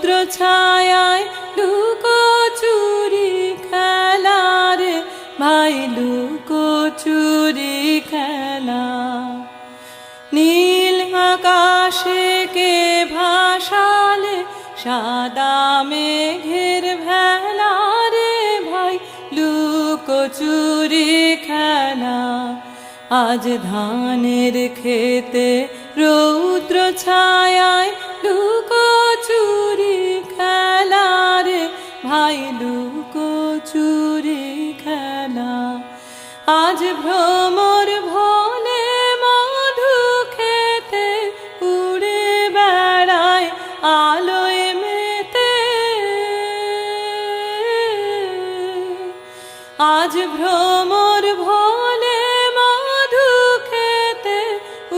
রৌদ্র ছায়ায় লুকোচুরি খেলা রে ভাই, লুকোচুরি খেলা। নীল আকাশে কে ভাসালে সাদা মেঘের ভেলা রে ভাই, লুকোচুরি খেলা। আজ ধানের খেতে রৌদ্র ছায়ায় লুকোচুরি খেলা রে ভাই, লুকোচুরি খেলা। আজ ভ্রমর ভোলে মধু খেতে উড়ে বেড়ায় আলোয় মেতে। আজ ভ্রমর ভোলে মধু খেতে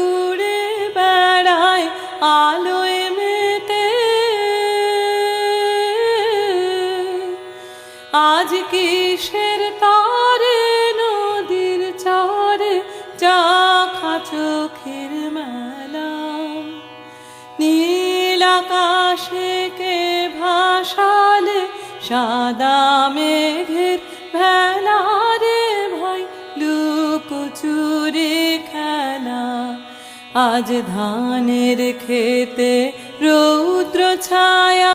উড়ে বেড়ায় আলোয় মেতে। আজ কিসের তারে নদীর চরে চাখা চোখের মেলা। নীল আকাশে কে ভাসালে সাদা মেঘের ভেলা রে ভাই, লুকোচুরি খেলা। আজ ধানের খেতে রৌদ্র ছায়া